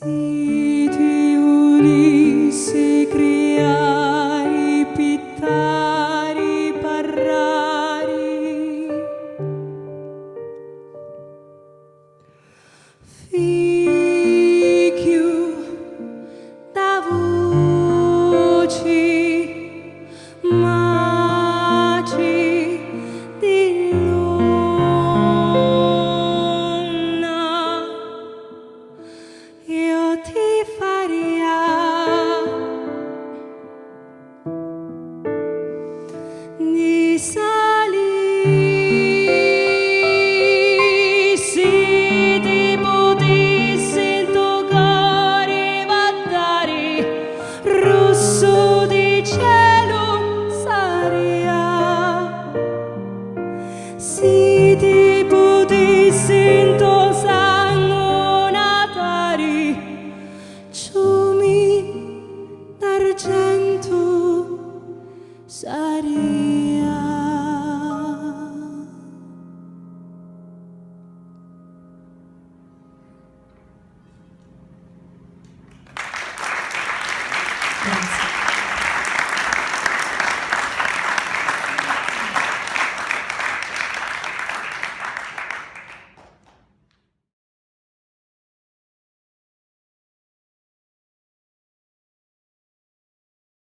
Siti Ulisse criai pittari parrari Fichiu da voci maci di luna io ti faria di salissi ti potessi toccare vattari rosso di cielo saria si ti potessi sangonatari ciumi d'argento saria